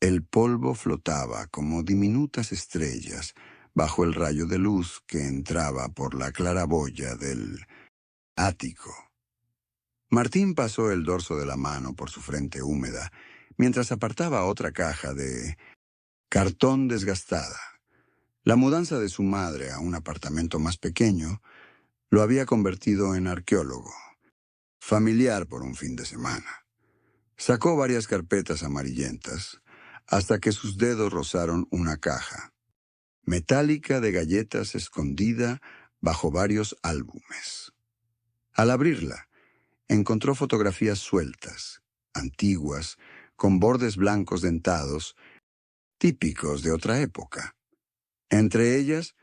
El polvo flotaba como diminutas estrellas bajo el rayo de luz que entraba por la claraboya del ático. Martín pasó el dorso de la mano por su frente húmeda, mientras apartaba otra caja de cartón desgastada. La mudanza de su madre a un apartamento más pequeño lo había convertido en arqueólogo, familiar por un fin de semana. Sacó varias carpetas amarillentas hasta que sus dedos rozaron una caja metálica de galletas escondida bajo varios álbumes. Al abrirla, encontró fotografías sueltas, antiguas, con bordes blancos dentados, típicos de otra época. Entre ellas,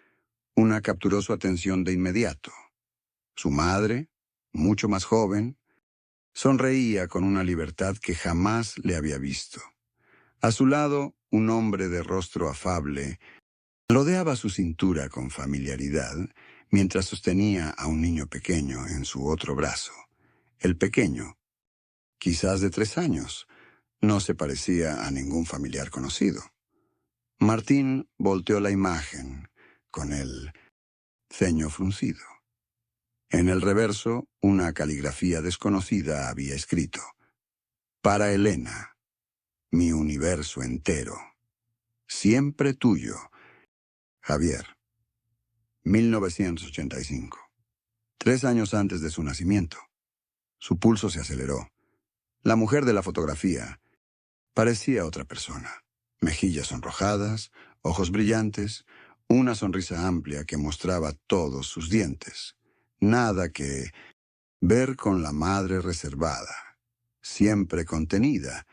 una capturó su atención de inmediato. Su madre, mucho más joven, sonreía con una libertad que jamás le había visto. A su lado, un hombre de rostro afable rodeaba su cintura con familiaridad mientras sostenía a un niño pequeño en su otro brazo. El pequeño, quizás de 3 años, no se parecía a ningún familiar conocido. Martín volteó la imagen con el ceño fruncido. En el reverso, una caligrafía desconocida había escrito: «Para Elena, mi universo entero. Siempre tuyo, Javier». 1985. 3 años antes de su nacimiento. Su pulso se aceleró. La mujer de la fotografía parecía otra persona. Mejillas sonrojadas, ojos brillantes, una sonrisa amplia que mostraba todos sus dientes. Nada que ver con la madre reservada, siempre contenida,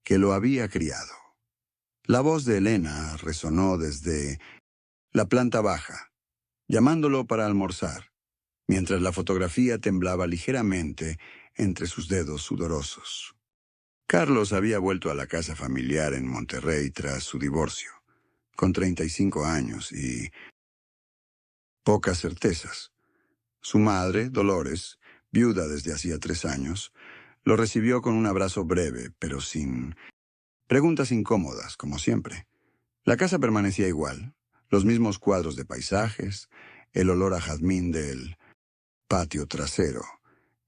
que lo había criado. La voz de Elena resonó desde la planta baja, llamándolo para almorzar, mientras la fotografía temblaba ligeramente entre sus dedos sudorosos. Carlos había vuelto a la casa familiar en Monterrey tras su divorcio, con 35 años y pocas certezas. Su madre, Dolores, viuda desde hacía 3 años, lo recibió con un abrazo breve, pero sin preguntas incómodas, como siempre. La casa permanecía igual, los mismos cuadros de paisajes, el olor a jazmín del patio trasero,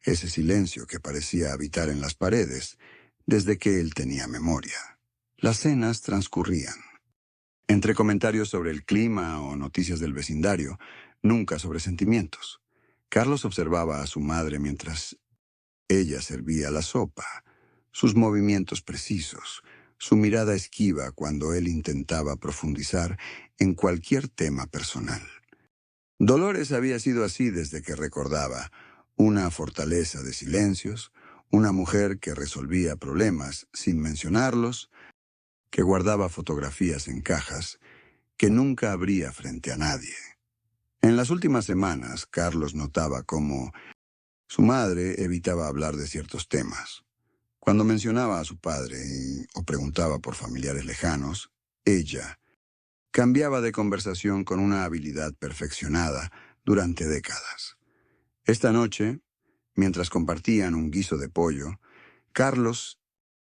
ese silencio que parecía habitar en las paredes desde que él tenía memoria. Las cenas transcurrían. Entre comentarios sobre el clima o noticias del vecindario, nunca sobre sentimientos. Carlos observaba a su madre mientras ella servía la sopa, sus movimientos precisos, su mirada esquiva cuando él intentaba profundizar en cualquier tema personal. Dolores había sido así desde que recordaba, una fortaleza de silencios, una mujer que resolvía problemas sin mencionarlos, que guardaba fotografías en cajas, que nunca abría frente a nadie. En las últimas semanas, Carlos notaba cómo su madre evitaba hablar de ciertos temas. Cuando mencionaba a su padre o preguntaba por familiares lejanos, ella cambiaba de conversación con una habilidad perfeccionada durante décadas. Esta noche, mientras compartían un guiso de pollo, Carlos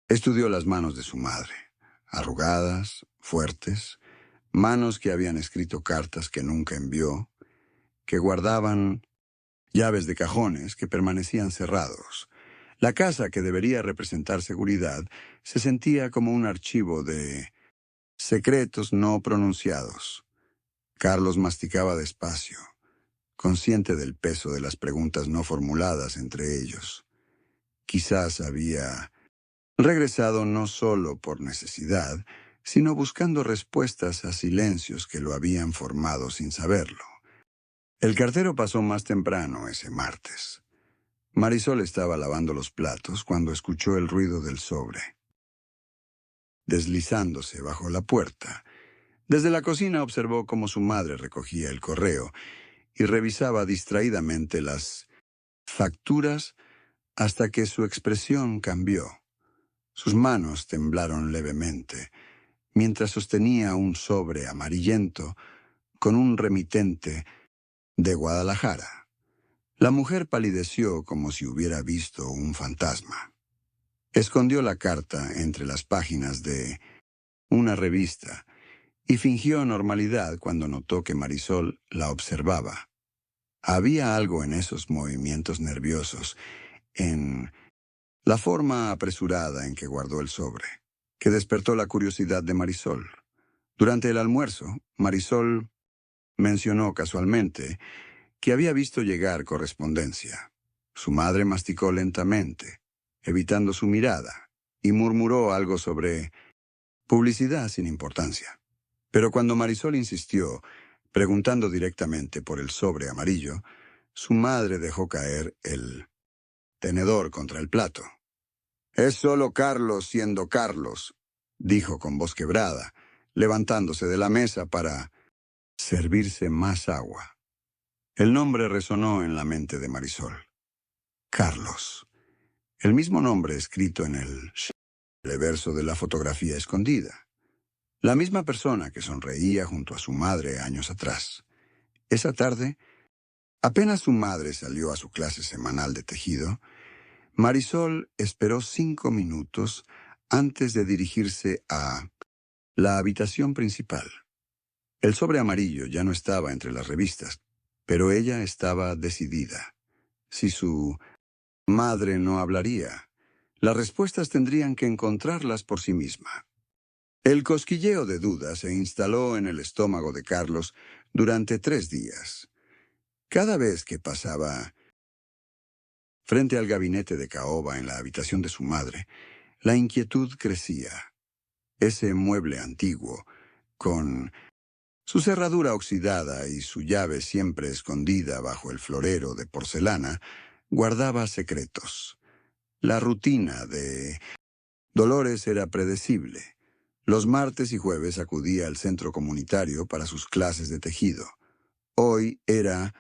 estudió las manos de su madre, arrugadas, fuertes, manos que habían escrito cartas que nunca envió, que guardaban llaves de cajones que permanecían cerrados. La casa, que debería representar seguridad, se sentía como un archivo de secretos no pronunciados. Carlos masticaba despacio, consciente del peso de las preguntas no formuladas entre ellos. Quizás había regresado no solo por necesidad, sino buscando respuestas a silencios que lo habían formado sin saberlo. El cartero pasó más temprano ese martes. Marisol estaba lavando los platos cuando escuchó el ruido del sobre, deslizándose bajo la puerta. Desde la cocina observó cómo su madre recogía el correo y revisaba distraídamente las facturas hasta que su expresión cambió. Sus manos temblaron levemente mientras sostenía un sobre amarillento con un remitente de Guadalajara. La mujer palideció como si hubiera visto un fantasma. Escondió la carta entre las páginas de una revista, y fingió normalidad cuando notó que Marisol la observaba. Había algo en esos movimientos nerviosos, en la forma apresurada en que guardó el sobre, que despertó la curiosidad de Marisol. Durante el almuerzo, Marisol mencionó casualmente que había visto llegar correspondencia. Su madre masticó lentamente, evitando su mirada, y murmuró algo sobre publicidad sin importancia. Pero cuando Marisol insistió, preguntando directamente por el sobre amarillo, su madre dejó caer el tenedor contra el plato. «Es solo Carlos siendo Carlos», dijo con voz quebrada, levantándose de la mesa para servirse más agua. El nombre resonó en la mente de Marisol. Carlos. El mismo nombre escrito en el reverso de la fotografía escondida. La misma persona que sonreía junto a su madre años atrás. Esa tarde, apenas su madre salió a su clase semanal de tejido, Marisol esperó 5 minutos antes de dirigirse a la habitación principal. El sobre amarillo ya no estaba entre las revistas, pero ella estaba decidida. Si su madre no hablaría, las respuestas tendrían que encontrarlas por sí misma. El cosquilleo de duda se instaló en el estómago de Carlos durante 3 días. Cada vez que pasaba frente al gabinete de caoba en la habitación de su madre, la inquietud crecía. Ese mueble antiguo, con su cerradura oxidada y su llave siempre escondida bajo el florero de porcelana, guardaba secretos. La rutina de Dolores era predecible. Los martes y jueves acudía al centro comunitario para sus clases de tejido. Hoy era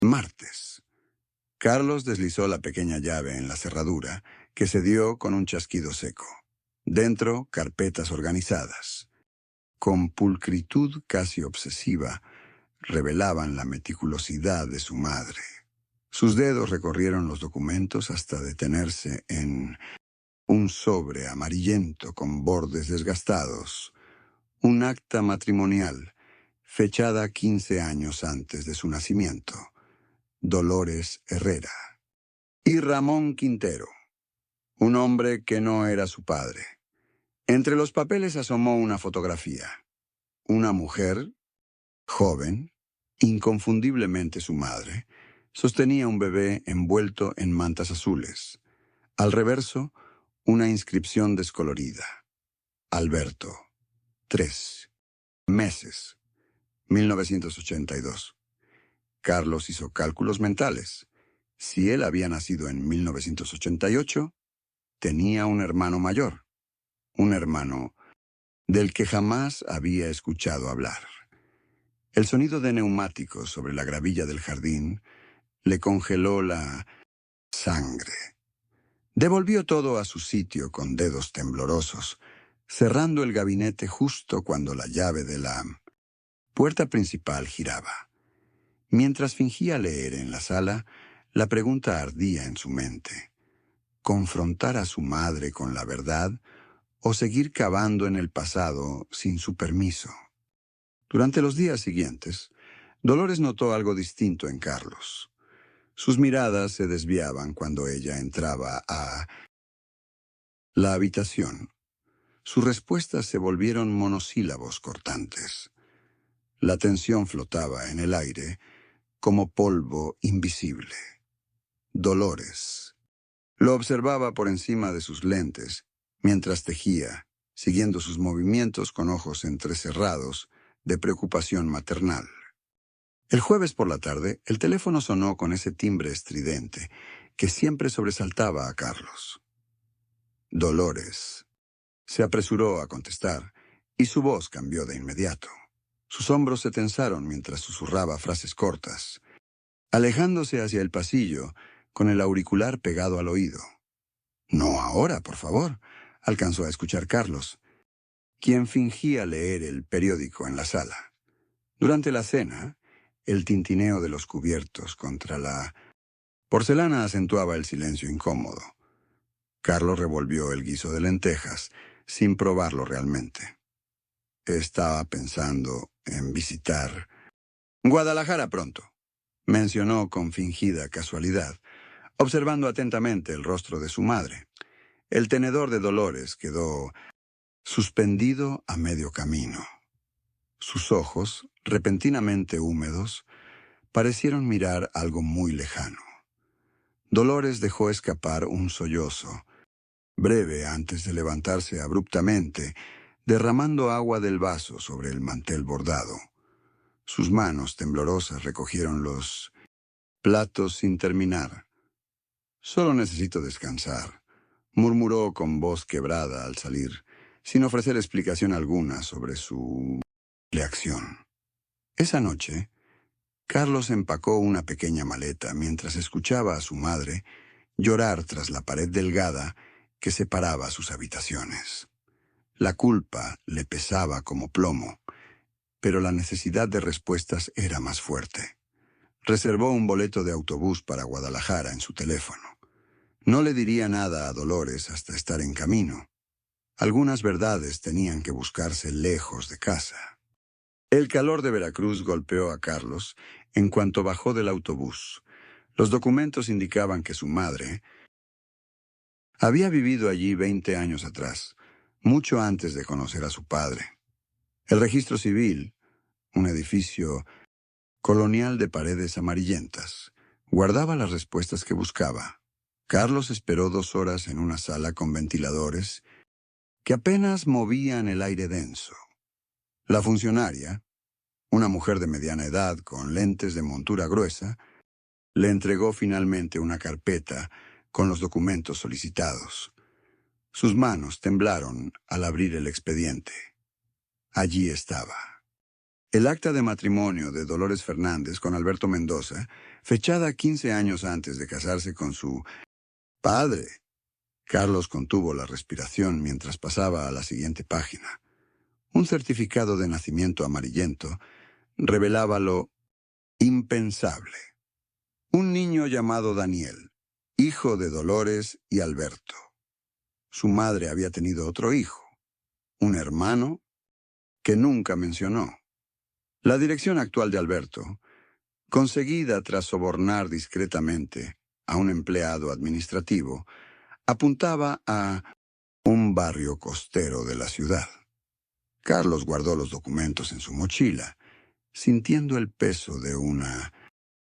martes. Carlos deslizó la pequeña llave en la cerradura, que se dio con un chasquido seco. Dentro, carpetas organizadas. Con pulcritud casi obsesiva, revelaban la meticulosidad de su madre. Sus dedos recorrieron los documentos hasta detenerse en un sobre amarillento con bordes desgastados, un acta matrimonial, fechada 15 años antes de su nacimiento. Dolores Herrera. Y Ramón Quintero, un hombre que no era su padre. Entre los papeles asomó una fotografía. Una mujer, joven, inconfundiblemente su madre, sostenía un bebé envuelto en mantas azules. Al reverso, una inscripción descolorida. Alberto. 3 meses. 1982. Carlos hizo cálculos mentales. Si él había nacido en 1988, tenía un hermano mayor. Un hermano del que jamás había escuchado hablar. El sonido de neumáticos sobre la gravilla del jardín le congeló la sangre. Devolvió todo a su sitio con dedos temblorosos, cerrando el gabinete justo cuando la llave de la puerta principal giraba. Mientras fingía leer en la sala, la pregunta ardía en su mente. ¿Confrontar a su madre con la verdad o seguir cavando en el pasado sin su permiso? Durante los días siguientes, Dolores notó algo distinto en Carlos. Sus miradas se desviaban cuando ella entraba a la habitación. Sus respuestas se volvieron monosílabos cortantes. La tensión flotaba en el aire como polvo invisible. Dolores. Lo observaba por encima de sus lentes, mientras tejía, siguiendo sus movimientos con ojos entrecerrados de preocupación maternal. El jueves por la tarde, el teléfono sonó con ese timbre estridente que siempre sobresaltaba a Carlos. Dolores. Se apresuró a contestar, y su voz cambió de inmediato. Sus hombros se tensaron mientras susurraba frases cortas, alejándose hacia el pasillo con el auricular pegado al oído. «No ahora, por favor», alcanzó a escuchar Carlos, quien fingía leer el periódico en la sala. Durante la cena, el tintineo de los cubiertos contra la porcelana acentuaba el silencio incómodo. Carlos revolvió el guiso de lentejas, sin probarlo realmente. estaba pensando en visitar Guadalajara pronto, mencionó con fingida casualidad, observando atentamente el rostro de su madre. El tenedor de Dolores quedó suspendido a medio camino. Sus ojos, repentinamente húmedos, parecieron mirar algo muy lejano. Dolores dejó escapar un sollozo, breve antes de levantarse abruptamente, derramando agua del vaso sobre el mantel bordado. Sus manos temblorosas recogieron los platos sin terminar. «Solo necesito descansar», murmuró con voz quebrada al salir, sin ofrecer explicación alguna sobre su reacción. Esa noche, Carlos empacó una pequeña maleta mientras escuchaba a su madre llorar tras la pared delgada que separaba sus habitaciones. La culpa le pesaba como plomo, pero la necesidad de respuestas era más fuerte. Reservó un boleto de autobús para Guadalajara en su teléfono. No le diría nada a Dolores hasta estar en camino. Algunas verdades tenían que buscarse lejos de casa. El calor de Veracruz golpeó a Carlos en cuanto bajó del autobús. Los documentos indicaban que su madre había vivido allí 20 años atrás, mucho antes de conocer a su padre. El registro civil, un edificio colonial de paredes amarillentas, guardaba las respuestas que buscaba. Carlos esperó 2 horas en una sala con ventiladores que apenas movían el aire denso. La funcionaria, una mujer de mediana edad con lentes de montura gruesa, le entregó finalmente una carpeta con los documentos solicitados. Sus manos temblaron al abrir el expediente. Allí estaba. El acta de matrimonio de Dolores Fernández con Alberto Mendoza, fechada 15 años antes de casarse con su padre. Carlos contuvo la respiración mientras pasaba a la siguiente página. Un certificado de nacimiento amarillento revelaba lo impensable. Un niño llamado Daniel, hijo de Dolores y Alberto. Su madre había tenido otro hijo, un hermano que nunca mencionó. La dirección actual de Alberto, conseguida tras sobornar discretamente a un empleado administrativo, apuntaba a un barrio costero de la ciudad. Carlos guardó los documentos en su mochila, sintiendo el peso de una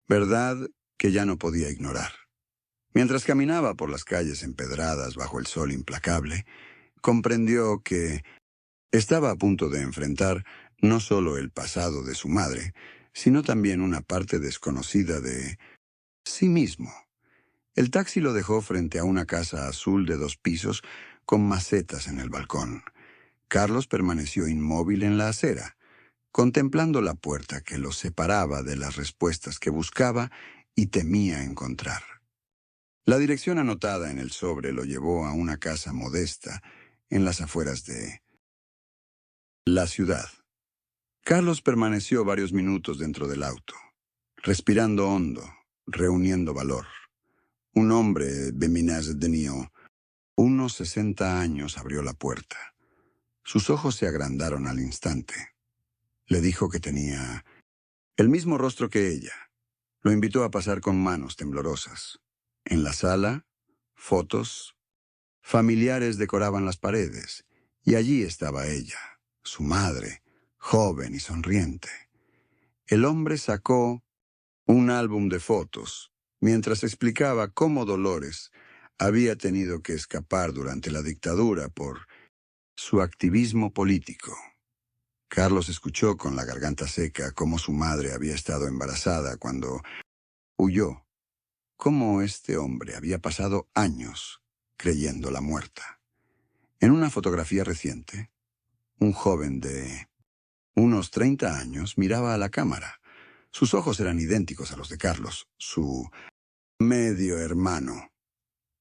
verdad que ya no podía ignorar. Mientras caminaba por las calles empedradas bajo el sol implacable, comprendió que estaba a punto de enfrentar no solo el pasado de su madre, sino también una parte desconocida de sí mismo. El taxi lo dejó frente a una casa azul de 2 pisos con macetas en el balcón. Carlos permaneció inmóvil en la acera, contemplando la puerta que lo separaba de las respuestas que buscaba y temía encontrar. La dirección anotada en el sobre lo llevó a una casa modesta en las afueras de la ciudad. Carlos permaneció varios minutos dentro del auto, respirando hondo, reuniendo valor. Un hombre de Minas de Nio, unos 60 años, abrió la puerta. Sus ojos se agrandaron al instante. Le dijo que tenía el mismo rostro que ella. Lo invitó a pasar con manos temblorosas. En la sala, fotos familiares decoraban las paredes, y allí estaba ella, su madre, joven y sonriente. El hombre sacó un álbum de fotos, mientras explicaba cómo Dolores había tenido que escapar durante la dictadura por su activismo político. Carlos escuchó con la garganta seca cómo su madre había estado embarazada cuando huyó, cómo este hombre había pasado años creyéndola muerta. En una fotografía reciente, un joven de unos 30 años miraba a la cámara. Sus ojos eran idénticos a los de Carlos, su medio hermano.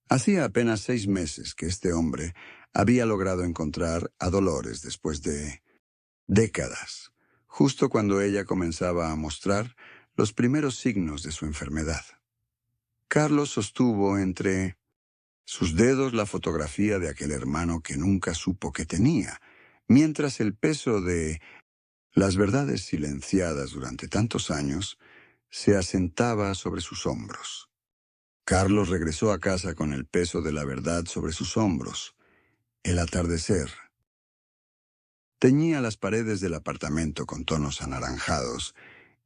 Hacía apenas 6 meses que este hombre había logrado encontrar a Dolores después de décadas, justo cuando ella comenzaba a mostrar los primeros signos de su enfermedad. Carlos sostuvo entre sus dedos la fotografía de aquel hermano que nunca supo que tenía, mientras el peso de las verdades silenciadas durante tantos años se asentaba sobre sus hombros. Carlos regresó a casa con el peso de la verdad sobre sus hombros. El atardecer teñía las paredes del apartamento con tonos anaranjados,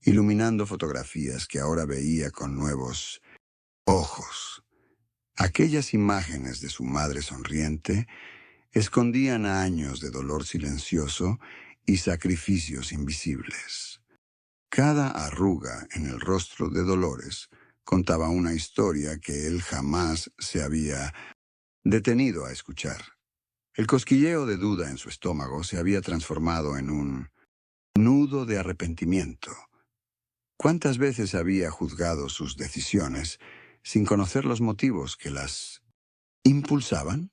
iluminando fotografías que ahora veía con nuevos ojos. Aquellas imágenes de su madre sonriente escondían años de dolor silencioso y sacrificios invisibles. Cada arruga en el rostro de Dolores contaba una historia que él jamás se había detenido a escuchar. El cosquilleo de duda en su estómago se había transformado en un nudo de arrepentimiento. ¿Cuántas veces había juzgado sus decisiones sin conocer los motivos que las impulsaban?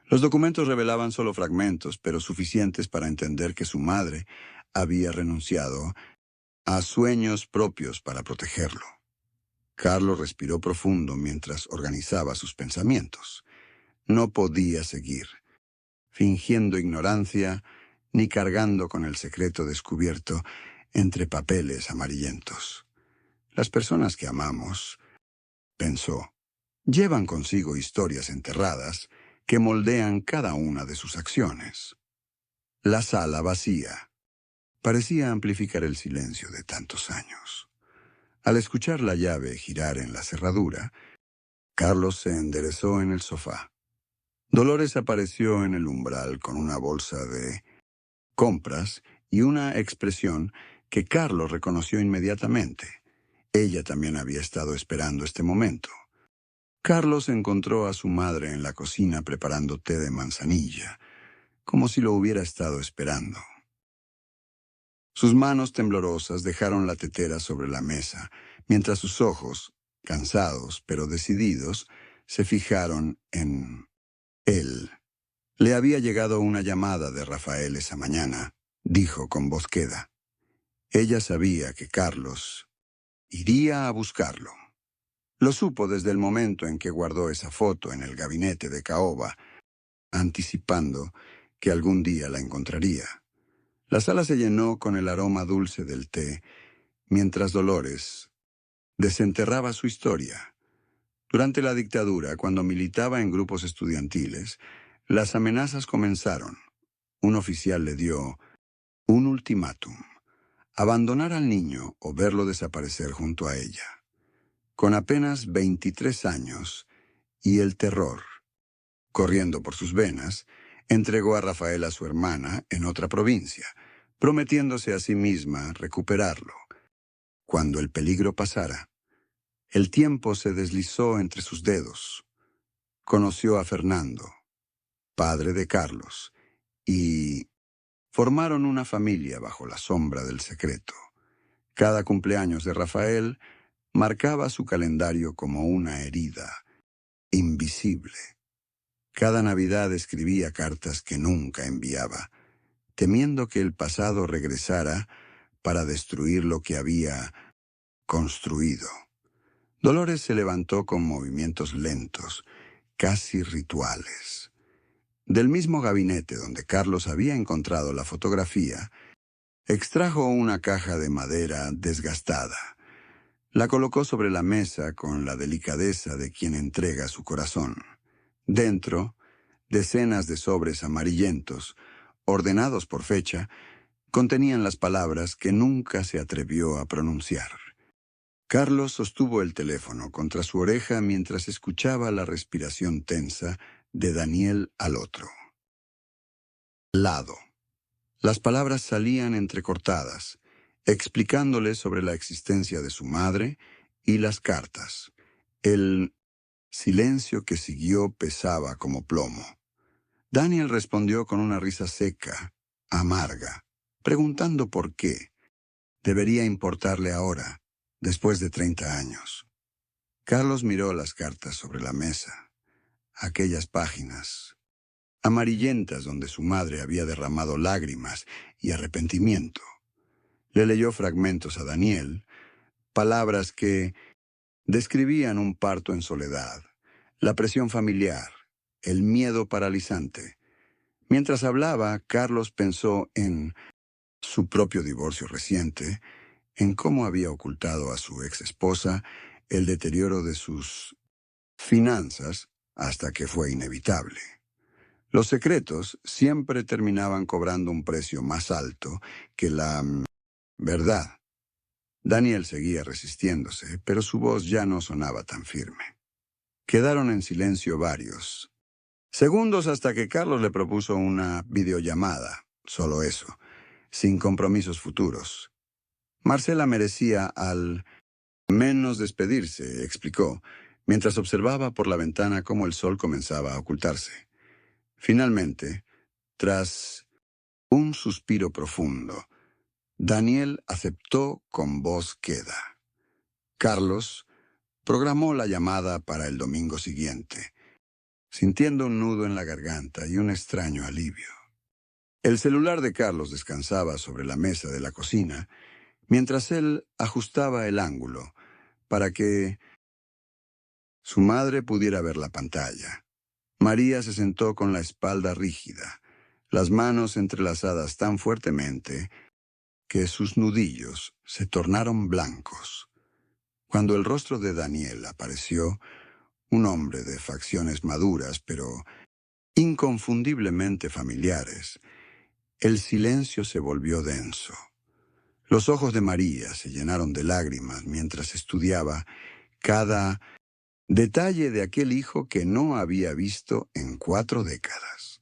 Los documentos revelaban solo fragmentos, pero suficientes para entender que su madre había renunciado a sueños propios para protegerlo. Carlos respiró profundo mientras organizaba sus pensamientos. No podía seguir fingiendo ignorancia ni cargando con el secreto descubierto entre papeles amarillentos. Las personas que amamos, pensó, llevan consigo historias enterradas que moldean cada una de sus acciones. La sala vacía parecía amplificar el silencio de tantos años. Al escuchar la llave girar en la cerradura, Carlos se enderezó en el sofá. Dolores apareció en el umbral con una bolsa de compras y una expresión que Carlos reconoció inmediatamente. Ella también había estado esperando este momento. Carlos encontró a su madre en la cocina preparando té de manzanilla, como si lo hubiera estado esperando. Sus manos temblorosas dejaron la tetera sobre la mesa, mientras sus ojos, cansados pero decididos, se fijaron en él. Le había llegado una llamada de Rafael esa mañana, dijo con voz queda. Ella sabía que Carlos iría a buscarlo. Lo supo desde el momento en que guardó esa foto en el gabinete de caoba, anticipando que algún día la encontraría. La sala se llenó con el aroma dulce del té, mientras Dolores desenterraba su historia. Durante la dictadura, cuando militaba en grupos estudiantiles, las amenazas comenzaron. Un oficial le dio un ultimátum: abandonar al niño o verlo desaparecer junto a ella. Con apenas 23 años y el terror corriendo por sus venas, entregó a Rafael a su hermana en otra provincia, prometiéndose a sí misma recuperarlo. Cuando el peligro pasara, el tiempo se deslizó entre sus dedos. Conoció a Fernando, padre de Carlos, y formaron una familia bajo la sombra del secreto. Cada cumpleaños de Rafael marcaba su calendario como una herida invisible. Cada Navidad escribía cartas que nunca enviaba, temiendo que el pasado regresara para destruir lo que había construido. Dolores se levantó con movimientos lentos, casi rituales. Del mismo gabinete donde Carlos había encontrado la fotografía, extrajo una caja de madera desgastada. La colocó sobre la mesa con la delicadeza de quien entrega su corazón. Dentro, decenas de sobres amarillentos, ordenados por fecha, contenían las palabras que nunca se atrevió a pronunciar. Carlos sostuvo el teléfono contra su oreja mientras escuchaba la respiración tensa de Daniel al otro lado. Las palabras salían entrecortadas, explicándole sobre la existencia de su madre y las cartas. El silencio que siguió pesaba como plomo. Daniel respondió con una risa seca, amarga, preguntando por qué debería importarle ahora, después de 30 años. Carlos miró las cartas sobre la mesa, aquellas páginas amarillentas donde su madre había derramado lágrimas y arrepentimiento. Le leyó fragmentos a Daniel, palabras que describían un parto en soledad, la presión familiar, el miedo paralizante. Mientras hablaba, Carlos pensó en su propio divorcio reciente, en cómo había ocultado a su ex esposa el deterioro de sus finanzas hasta que fue inevitable. Los secretos siempre terminaban cobrando un precio más alto que la verdad. Daniel seguía resistiéndose, pero su voz ya no sonaba tan firme. Quedaron en silencio varios segundos hasta que Carlos le propuso una videollamada, solo eso, sin compromisos futuros. Marcela merecía al menos despedirse, explicó, mientras observaba por la ventana cómo el sol comenzaba a ocultarse. Finalmente, tras un suspiro profundo, Daniel aceptó con voz queda. Carlos programó la llamada para el domingo siguiente, sintiendo un nudo en la garganta y un extraño alivio. El celular de Carlos descansaba sobre la mesa de la cocina, mientras él ajustaba el ángulo para que su madre pudiera ver la pantalla. María se sentó con la espalda rígida, las manos entrelazadas tan fuertemente que sus nudillos se tornaron blancos. Cuando el rostro de Daniel apareció, un hombre de facciones maduras, pero inconfundiblemente familiares, el silencio se volvió denso. Los ojos de María se llenaron de lágrimas mientras estudiaba cada detalle de aquel hijo que no había visto en 4 décadas.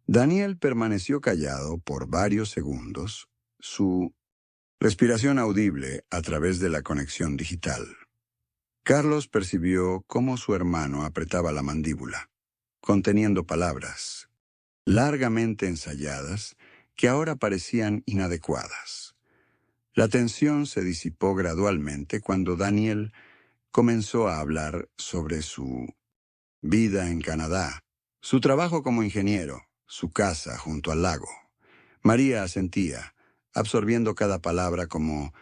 Daniel permaneció callado por varios segundos, su respiración audible a través de la conexión digital. Carlos percibió cómo su hermano apretaba la mandíbula, conteniendo palabras largamente ensayadas que ahora parecían inadecuadas. La tensión se disipó gradualmente cuando Daniel comenzó a hablar sobre su vida en Canadá, su trabajo como ingeniero, su casa junto al lago. María asentía, absorbiendo cada palabra como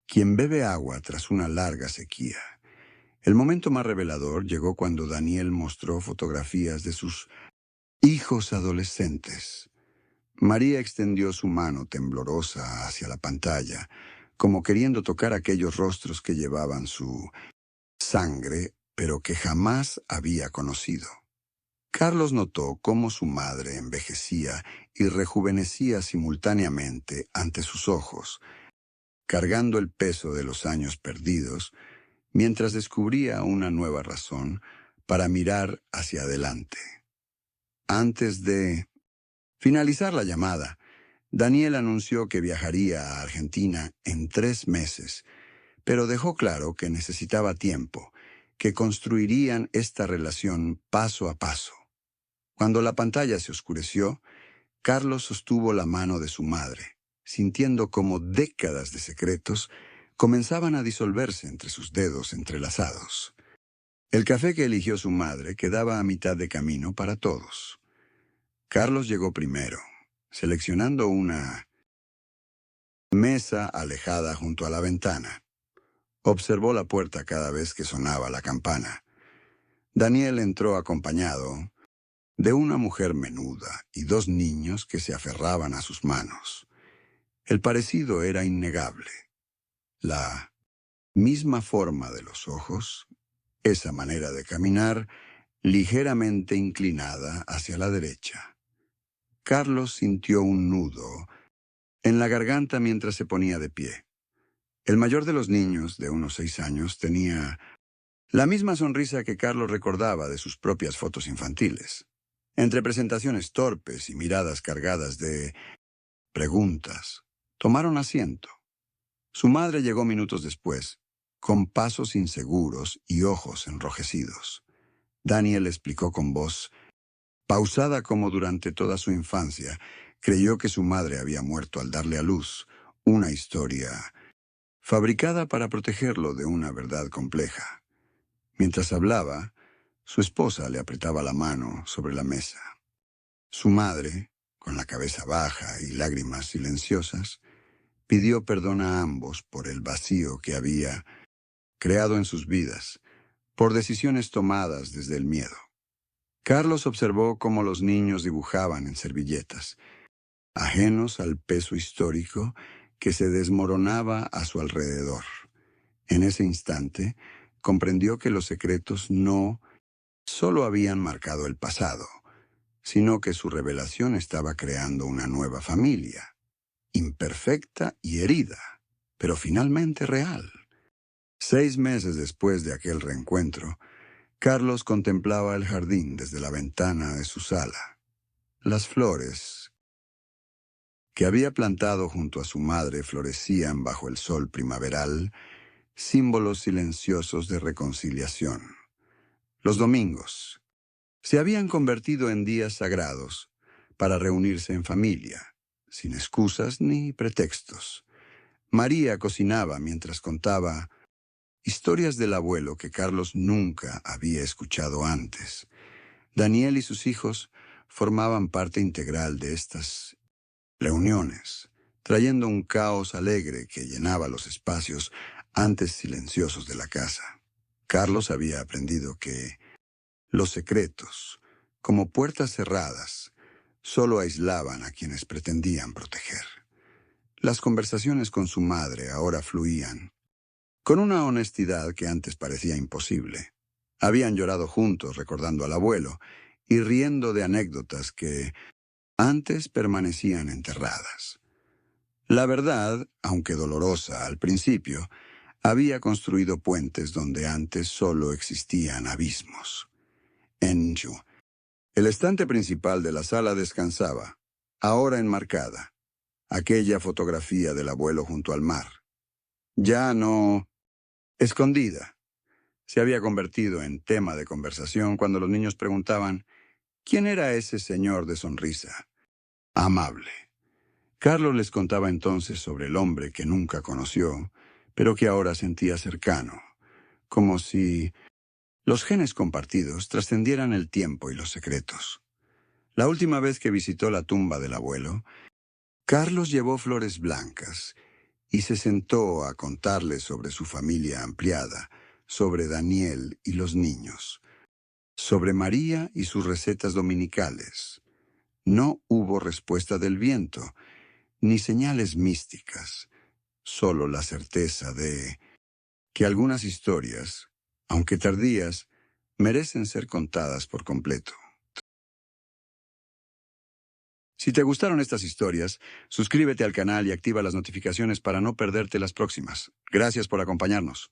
quien bebe agua tras una larga sequía. El momento más revelador llegó cuando Daniel mostró fotografías de sus hijos adolescentes. María extendió su mano temblorosa hacia la pantalla, como queriendo tocar aquellos rostros que llevaban su sangre, pero que jamás había conocido. Carlos notó cómo su madre envejecía y rejuvenecía simultáneamente ante sus ojos, cargando el peso de los años perdidos, mientras descubría una nueva razón para mirar hacia adelante. Antes de finalizar la llamada, Daniel anunció que viajaría a Argentina en 3 meses, pero dejó claro que necesitaba tiempo, que construirían esta relación paso a paso. Cuando la pantalla se oscureció, Carlos sostuvo la mano de su madre, sintiendo cómo décadas de secretos comenzaban a disolverse entre sus dedos entrelazados. El café que eligió su madre quedaba a mitad de camino para todos. Carlos llegó primero, seleccionando una mesa alejada junto a la ventana. Observó la puerta cada vez que sonaba la campana. Daniel entró acompañado de una mujer menuda y 2 niños que se aferraban a sus manos. El parecido era innegable. La misma forma de los ojos, esa manera de caminar, ligeramente inclinada hacia la derecha. Carlos sintió un nudo en la garganta mientras se ponía de pie. El mayor de los niños, de unos 6 años, tenía la misma sonrisa que Carlos recordaba de sus propias fotos infantiles. Entre presentaciones torpes y miradas cargadas de preguntas, tomaron asiento. Su madre llegó minutos después, con pasos inseguros y ojos enrojecidos. Daniel explicó con voz pausada como durante toda su infancia. Creyó que su madre había muerto al darle a luz, una historia fabricada para protegerlo de una verdad compleja. Mientras hablaba, su esposa le apretaba la mano sobre la mesa. Su madre, con la cabeza baja y lágrimas silenciosas, pidió perdón a ambos por el vacío que había creado en sus vidas, por decisiones tomadas desde el miedo. Carlos observó cómo los niños dibujaban en servilletas, ajenos al peso histórico que se desmoronaba a su alrededor. En ese instante, comprendió que los secretos no solo habían marcado el pasado, sino que su revelación estaba creando una nueva familia, imperfecta y herida, pero finalmente real. 6 meses después de aquel reencuentro, Carlos contemplaba el jardín desde la ventana de su sala. Las flores que había plantado junto a su madre florecían bajo el sol primaveral, símbolos silenciosos de reconciliación. Los domingos se habían convertido en días sagrados para reunirse en familia, sin excusas ni pretextos. María cocinaba mientras contaba historias del abuelo que Carlos nunca había escuchado antes. Daniel y sus hijos formaban parte integral de estas reuniones, trayendo un caos alegre que llenaba los espacios antes silenciosos de la casa. Carlos había aprendido que los secretos, como puertas cerradas, solo aislaban a quienes pretendían proteger. Las conversaciones con su madre ahora fluían con una honestidad que antes parecía imposible. Habían llorado juntos recordando al abuelo y riendo de anécdotas que antes permanecían enterradas. La verdad, aunque dolorosa al principio, había construido puentes donde antes solo existían abismos. En el estante principal de la sala descansaba, ahora enmarcada, aquella fotografía del abuelo junto al mar. Ya no escondida. Se había convertido en tema de conversación cuando los niños preguntaban ¿quién era ese señor de sonrisa amable? Carlos les contaba entonces sobre el hombre que nunca conoció, pero que ahora sentía cercano, como si los genes compartidos trascendieran el tiempo y los secretos. La última vez que visitó la tumba del abuelo, Carlos llevó flores blancas y se sentó a contarles sobre su familia ampliada, sobre Daniel y los niños, sobre María y sus recetas dominicales. No hubo respuesta del viento, ni señales místicas, solo la certeza de que algunas historias, aunque tardías, merecen ser contadas por completo. Si te gustaron estas historias, suscríbete al canal y activa las notificaciones para no perderte las próximas. Gracias por acompañarnos.